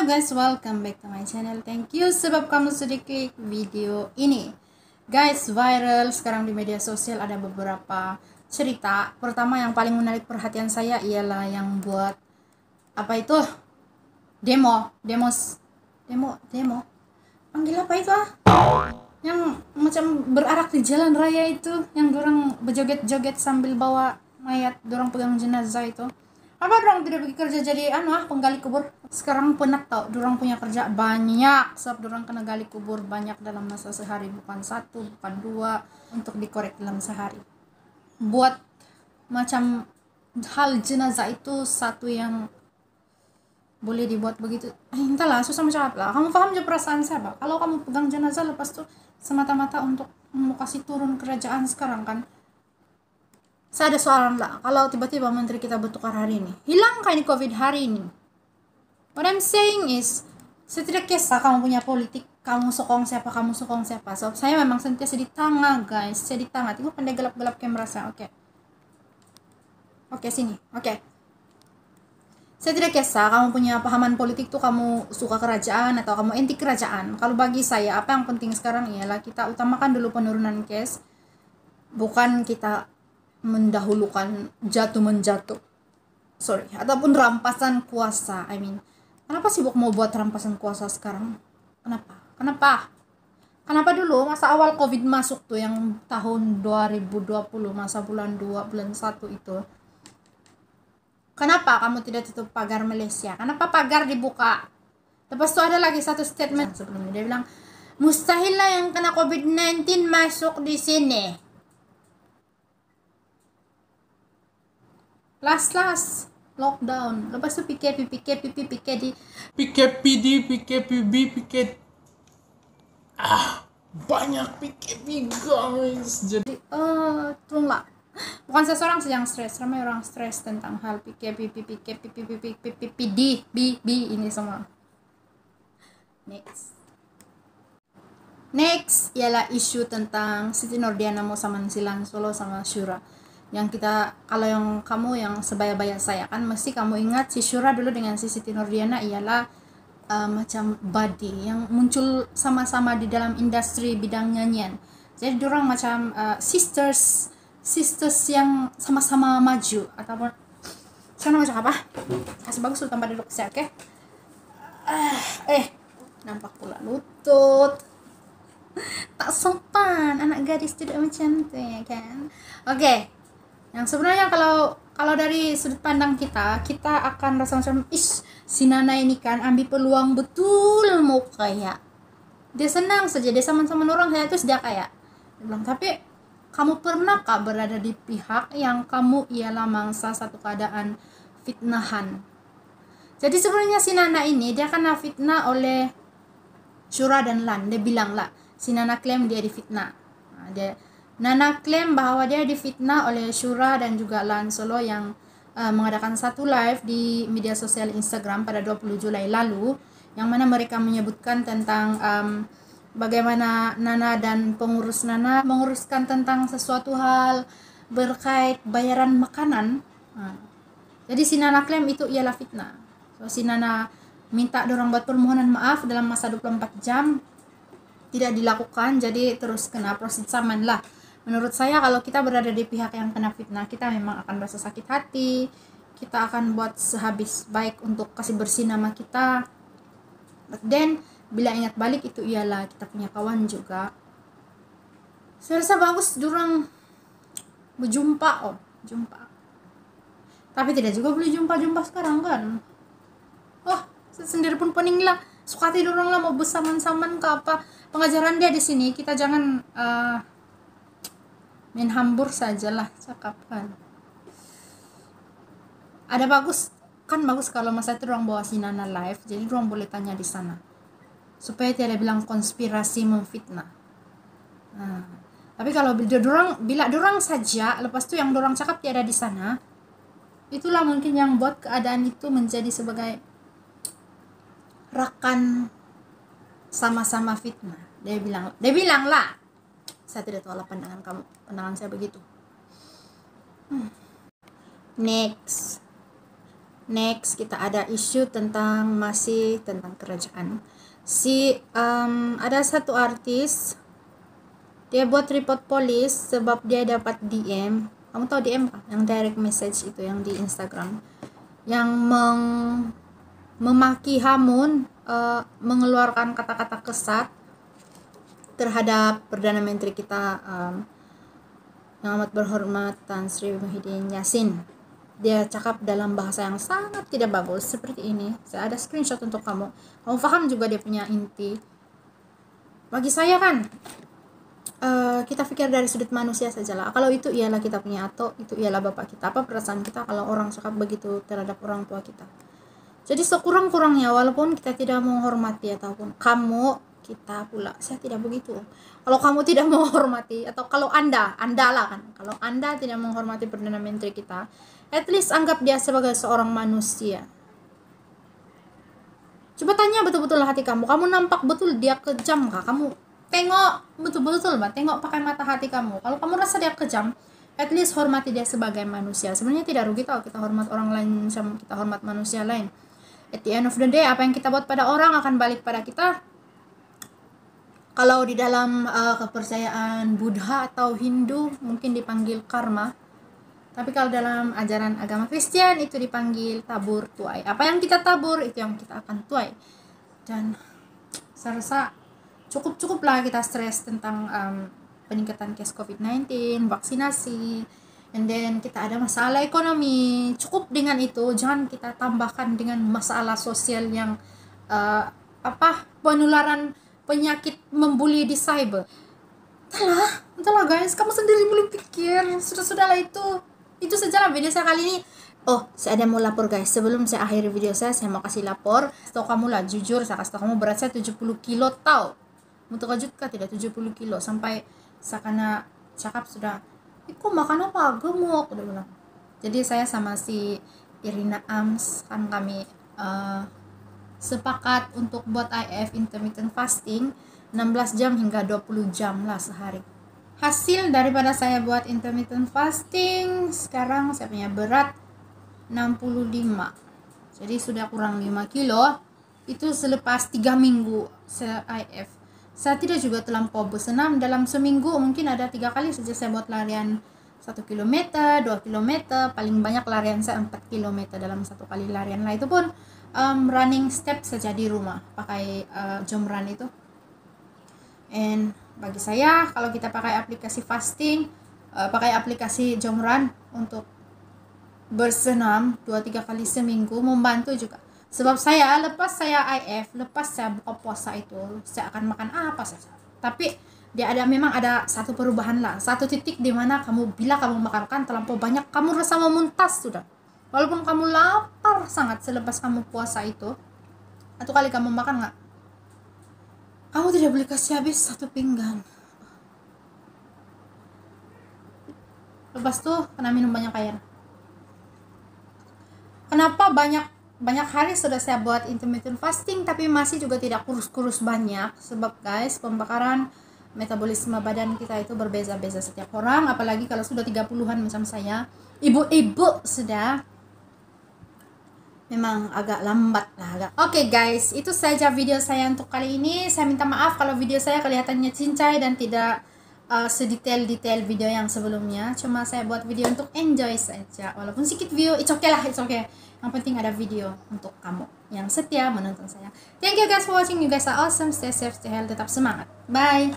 Halo guys, welcome back to my channel. Thank you sebab kamu sudah klik video ini. Guys, viral sekarang di media sosial ada beberapa cerita. Pertama yang paling menarik perhatian saya ialah yang buat apa itu? Demo. Panggil apa itu Yang macam berarak di jalan raya itu, yang dorang berjoget-joget sambil bawa mayat, dorang pegang jenazah itu. Apa dorang tidak pergi kerja jadi penggali kubur? Sekarang penat tau, dorang punya kerja banyak, sebab dorang kena gali kubur banyak dalam masa sehari, bukan satu, bukan dua, untuk dikorek dalam sehari. Buat macam hal jenazah itu satu yang boleh dibuat begitu, entahlah, susah macam apa lah. Kamu paham je perasaan saya, Pak? Kalau kamu pegang jenazah lepas tu semata-mata untuk mau kasih turun kerajaan sekarang kan. Saya ada soalan lah, kalau tiba-tiba menteri kita bertukar hari ini, hilangkah ini COVID hari ini? What I'm saying is, saya tidak kisah kamu punya politik, kamu sokong siapa. So, saya memang sentiasa di tengah, guys. Saya di tengah. Tengok pandai gelap-gelap kamera saya. Oke, sini. Oke. Saya tidak kisah kamu punya pahaman politik tuh, kamu suka kerajaan atau kamu anti kerajaan. Kalau bagi saya, apa yang penting sekarang ialah kita utamakan dulu penurunan case, bukan kita mendahulukan ataupun rampasan kuasa. Kenapa sibuk mau buat rampasan kuasa sekarang? Kenapa dulu masa awal COVID masuk tuh, yang tahun 2020, masa bulan 2, bulan 1 itu, kenapa kamu tidak tutup pagar Malaysia? Kenapa pagar dibuka? Lepas itu ada lagi satu statement sebelumnya, dia bilang mustahil lah yang kena COVID-19 masuk di sini. Last lockdown, lepas itu PKPD, banyak PKP guys. Jadi tunggulah. Bukan saya seorang yang stres, ramai orang stres tentang hal PKP, ini semua. Next ialah isu tentang Siti Nordiana mau sama Silang Solo sama Syura. Yang kita, kalau yang kamu yang sebaya-baya saya kan, mesti kamu ingat si Syura dulu dengan si Siti Nordiana ialah macam buddy yang muncul sama-sama di dalam industri bidang nyanyian. Jadi diorang macam sisters yang sama-sama maju, ataupun sekarang macam apa? Kasih bagus tanpa duduk saya, oke? Nampak pula lutut. Tak sopan, anak gadis tidak macam itu ya kan? Oke. Yang sebenarnya kalau dari sudut pandang kita akan rasa macam si Nana ini kan ambil peluang betul mau kaya. Dia senang saja, dia sama-sama orang kaya terus dia kaya. Dia bilang, tapi kamu pernahkah berada di pihak yang kamu ialah mangsa satu keadaan fitnahan? Jadi sebenarnya si Nana ini dia kena fitnah oleh Syura dan Lan. Dia bilang lah, si Nana klaim dia difitnah. Nana klaim bahwa dia difitnah oleh Syura dan juga Lan Solo yang mengadakan satu live di media sosial Instagram pada 20 Julai lalu, yang mana mereka menyebutkan tentang bagaimana Nana dan pengurus Nana menguruskan tentang sesuatu hal berkait bayaran makanan. Jadi si Nana klaim itu ialah fitnah. So, si Nana minta dorang buat permohonan maaf dalam masa 24 jam, tidak dilakukan, jadi terus kena proses saman lah. Menurut saya kalau kita berada di pihak yang kena fitnah, kita memang akan merasa sakit hati, kita akan buat sehabis baik untuk kasih bersih nama kita. But then bila ingat balik itu ialah kita punya kawan juga. Saya rasa bagus durang berjumpa tapi tidak juga boleh jumpa sekarang kan. Saya sendiri pun pening lah, suka hati durang lah mau bersaman-saman ke apa. Pengajaran dia di sini, kita jangan main hambur sajalah cakapkan. Ada bagus kalau masa itu orang bawa si Nana live, jadi orang boleh tanya di sana supaya tidak bilang konspirasi memfitnah. Tapi kalau bila dorang saja lepas itu yang dorang cakap tiada di sana, itulah mungkin yang buat keadaan itu menjadi sebagai rakan sama-sama fitnah. Dia bilang lah, saya tidak tahu lah pandangan saya begitu. Next, Next kita ada isu masih tentang kerajaan. Ada satu artis, dia buat report polis sebab dia dapat DM. Kamu tahu DM kan? Yang direct message itu yang di Instagram, yang memaki Hamun, mengeluarkan kata-kata kesat terhadap Perdana Menteri kita, yang amat berhormat Tan Sri Muhyiddin Yassin. Dia cakap dalam bahasa yang sangat tidak bagus seperti ini. Saya ada screenshot untuk kamu. Kamu paham juga dia punya inti. Bagi saya kan, kita pikir dari sudut manusia sajalah. Kalau itu ialah kita punya atau itu ialah bapak kita, apa perasaan kita kalau orang cakap begitu terhadap orang tua kita? Jadi sekurang-kurangnya walaupun kita tidak menghormati ataupun kamu, kita pula, saya tidak begitu. Kalau kamu tidak menghormati, atau kalau anda lah kan, kalau anda tidak menghormati Perdana Menteri kita, at least anggap dia sebagai seorang manusia. Coba tanya betul-betul hati kamu nampak betul dia kejam kah? Kamu tengok betul-betul, tengok pakai mata hati kamu. Kalau kamu rasa dia kejam, at least hormati dia sebagai manusia. Sebenarnya tidak rugi tahu kita hormat orang lain sama kita hormat manusia lain. At the end of the day, apa yang kita buat pada orang akan balik pada kita. Kalau di dalam kepercayaan Buddha atau Hindu mungkin dipanggil karma. Tapi kalau dalam ajaran agama Kristen itu dipanggil tabur tuai. Apa yang kita tabur itu yang kita akan tuai. Dan saya rasa cukuplah kita stres tentang peningkatan case COVID-19, vaksinasi, and then kita ada masalah ekonomi. Cukup dengan itu, jangan kita tambahkan dengan masalah sosial yang penularan penyakit membuli di cyber. Entahlah guys, kamu sendiri boleh pikir. Sudahlah itu sajalah video saya kali ini. Oh, saya ada mau lapor guys. Sebelum saya akhiri video saya mau kasih lapor. Tahu kamu lah, jujur saya kasih tahu kamu, berat saya 70 kilo tau. Mau terkejut kah tidak 70 kilo? Sampai saya kena cakap sudah, kok makan apa? Gemuk, udah bilang. Jadi saya sama si Irina Ams kan kami sepakat untuk buat IF, intermittent fasting, 16 jam hingga 20 jam lah sehari. Hasil daripada saya buat intermittent fasting, sekarang saya punya berat 65. Jadi sudah kurang 5 kilo. Itu selepas 3 minggu IF. Saya tidak juga terlampau bersenam. Dalam seminggu mungkin ada 3 kali saja saya buat larian 1 km, 2 km. Paling banyak larian saya 4 km dalam 1 kali larian lah. Itu pun running step saja di rumah. Pakai jam run itu. And bagi saya, kalau kita pakai aplikasi fasting, pakai aplikasi jam run untuk bersenam 2-3 kali seminggu, membantu juga. Sebab saya lepas saya IF, lepas saya buka puasa itu, saya akan makan apa saja. Tapi memang ada satu perubahan lah, satu titik di mana bila kamu makan terlampau banyak, kamu rasa memuntas sudah. Walaupun kamu lapar sangat selepas kamu puasa itu, satu kali kamu makan nggak, kamu tidak boleh kasih habis 1 pinggan. Lepas tuh kena minum banyak air. Kenapa banyak hari sudah saya buat intermittent fasting tapi masih juga tidak kurus-kurus banyak? Sebab guys, pembakaran metabolisme badan kita itu berbeza-beza setiap orang, apalagi kalau sudah 30-an macam saya. Ibu-ibu sudah memang agak lambat lah. Oke guys, itu saja video saya untuk kali ini. Saya minta maaf kalau video saya kelihatannya cincai dan tidak sedetail-detail video yang sebelumnya. Cuma saya buat video untuk enjoy saja. Walaupun sedikit view, it's okay lah, it's okay. Yang penting ada video untuk kamu yang setia menonton saya. Thank you guys for watching. You guys are awesome. Stay safe, stay healthy, tetap semangat. Bye.